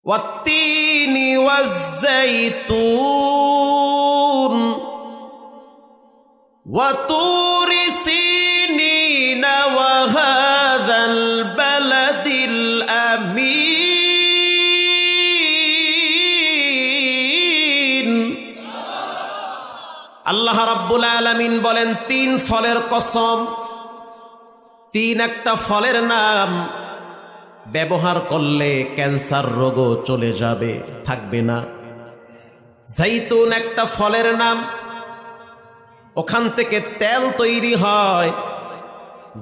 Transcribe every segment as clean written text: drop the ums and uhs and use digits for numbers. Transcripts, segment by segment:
ওয়াত্তিনি ওয়াজ্জাইতুন ওয়া তুরি সিনিন ওয়া হাযাল বালাদিল আমিন। আল্লাহ রাব্বুল আলামিন বলেন, 3 ফলের কসম। 3 একটা ফলের নাম, ব্যবহার করলে ক্যান্সার রোগও চলে যাবে, থাকবে না। জাইতুন একটা ফলের নাম, ওখান থেকে তেল তৈরি হয়।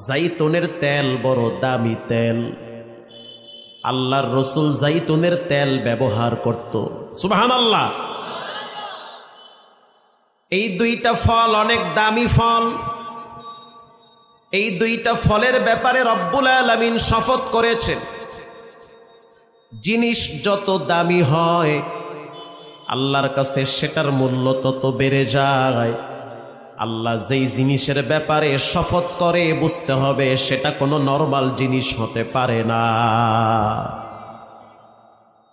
জাইতুনের তেল বড় দামি তেল। আল্লাহর রসুল জাইতুনের তেল ব্যবহার করত। সুবহানাল্লাহ। এই 2টা ফল অনেক দামি ফল। এই 2টা ফলের ব্যাপারে রব্বুল আলামিন শপথ করেছেন, জিনিস যত দামি হয় আল্লাহর কাছে সেটার মূল্য তত বেড়ে যায়। আল্লাহ যেই জিনিসের ব্যাপারে শপথ করে বুঝতে হবে সেটা কোনো নরমাল জিনিস হতে পারে না।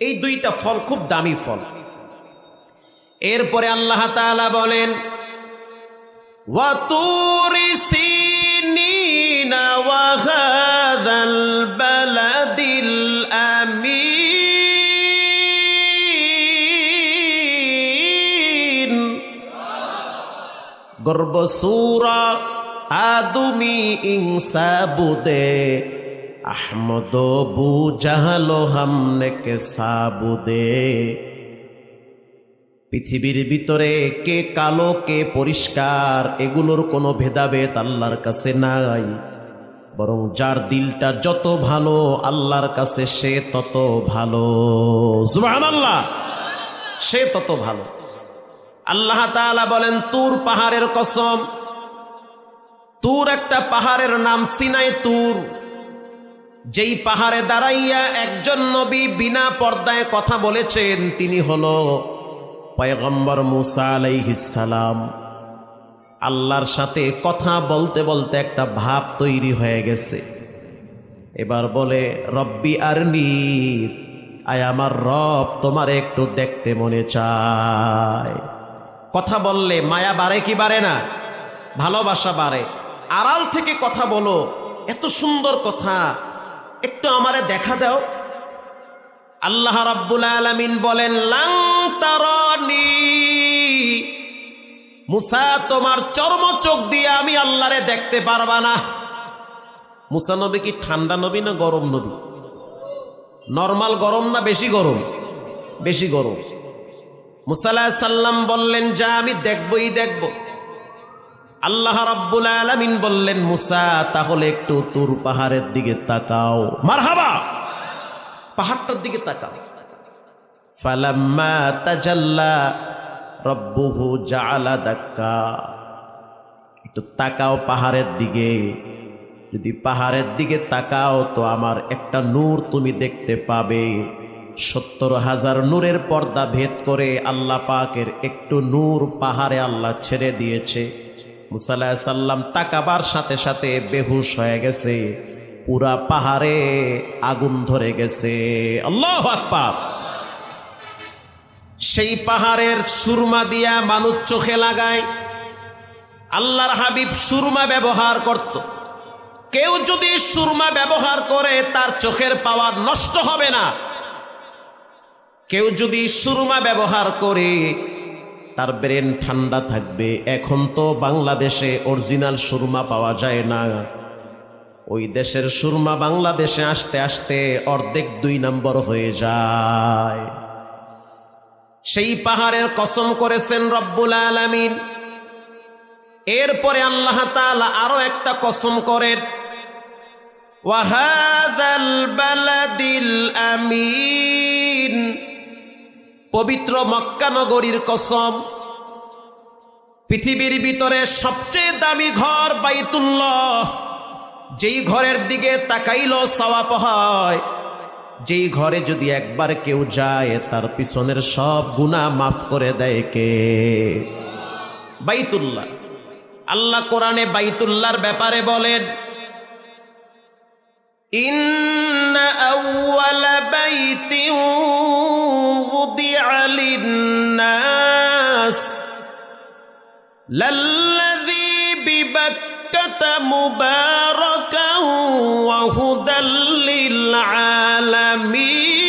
এই 2টা ফল খুব দামি ফল। এরপরে আল্লাহ তাআলা বলেন, ওয়া তুরি সিনিনা ওয়া হাযাল বালাদিল আমিন। গর্ব সূরা আদমি ইনসা বুদে আহমদ বু জাহালো হামনে কে সাবুদে। পৃথিবীর ভিতরে কে কালো কে পরিষ্কার এগুলোর কোনো ভেদাভেদ আল্লাহর কাছে নাই, বরং যার দিলটা যত ভালো আল্লাহর কাছে সে তত ভালো। সুবহানাল্লাহ, সে তত ভালো। আল্লাহ তাআলা বলেন, তুর পাহাড়ের কসম। তুর একটা পাহাড়ের নাম, সিনাই তুর। যেই পাহাড়ে দাঁড়াইয়া একজন নবী বিনা পর্দায় কথা বলেছেন তিনি হলো পয়গম্বর মুসা আলাইহিস সালাম। আল্লাহর সাথে কথা বলতে বলতে একটা ভাব তৈরি হয়ে গেছে। এবার বলে, রব্বি আরনি, আয় আমার রব তোমার একটু দেখতে মনে চায়। কথা বললে মায়া বাড়ে কি বাড়ে না? ভালোবাসা বাড়ে। আড়াল থেকে কথা বলো, এত সুন্দর কথা, একটু আমারে দেখা দাও। আল্লাহ রাব্বুল আলামিন বলেন, লাং তারানি, মুসা তোমার চর্ম চোখ দিয়ে আমি আল্লাহরে দেখতে পারবা না। মুসা নবী কি ঠান্ডা নবী না গরম নবী? নরমাল গরম না বেশি গরম? বেশি গরম। মুসা আলাইহিস সালাম বললেন, যা আমি দেখবই দেখব। আল্লাহ রাব্বুল আলামিন বললেন, মুসা তাহলে একটু তুর পাহাড়ের দিকে তাকাও। মারহাবা, পাহাড়টার দিকে তাকাও। ফালাম্মা তাজাল্লা রব্বুহু জাআলা দাক্কা, একটু তাকাও পাহাড়ের দিকে। যদি পাহাড়ের দিকে তাকাও তো আমার একটা নূর তুমি দেখতে পাবে। 70,000 নূরের পর্দা ভেদ করে আল্লাহ পাকের একটু নূর পাহাড়ে আল্লাহ ছেড়ে দিয়েছে। মুসা আলাইহিস সালাম তাকাবার সাথে সাথে বেহুশ হয়ে গেছে। পুরা পাহাড়ে আগুন ধরে গেছে। আল্লাহু আকবার। সেই পাহাড়ের সুরমা দিয়া মানুষ চোখে লাগায়। আল্লাহর হাবিব সুরমা ব্যবহার করত। কেউ যদি সুরমা ব্যবহার করে তার চোখের পাওয়ার নষ্ট হবে না। কেউ যদি সুরমা ব্যবহার করে তার ব্রেন ঠান্ডা থাকবে। এখন তো বাংলাদেশে অরিজিনাল সুরমা পাওয়া যায় না। ওই দেশের সুরমা বাংলাদেশে আসতে আসতে অর্ধেক 2 নম্বর হয়ে যায়। সেই পাহাড়ের কসম করেছেন রব্বুল আলামিন। এরপরে আল্লাহ তাআলা আরো একটা কসম করেন, ওয়া হাযাল বালাদিল আমিন, পবিত্র মক্কা নগরীর কসম। পৃথিবীর ভিতরে সবচেয়ে দামি ঘর বাইতুল্লাহ। যেই ঘরের দিকে তাকাইলো সওয়াব হয়। যেই ঘরে যদি একবার কেউ যায় তার পিছনের সব গুনাহ মাফ করে দেয় কে? বাইতুল্লাহ। আল্লাহ কোরআনে বাইতুল্লাহর ব্যাপারে বলেন, ইন্না আউওয়ালা বাইতিন লাল্লাযী বিবাক্কাতা মুবারাকান ওয়া হুদাল লিল আলামিন।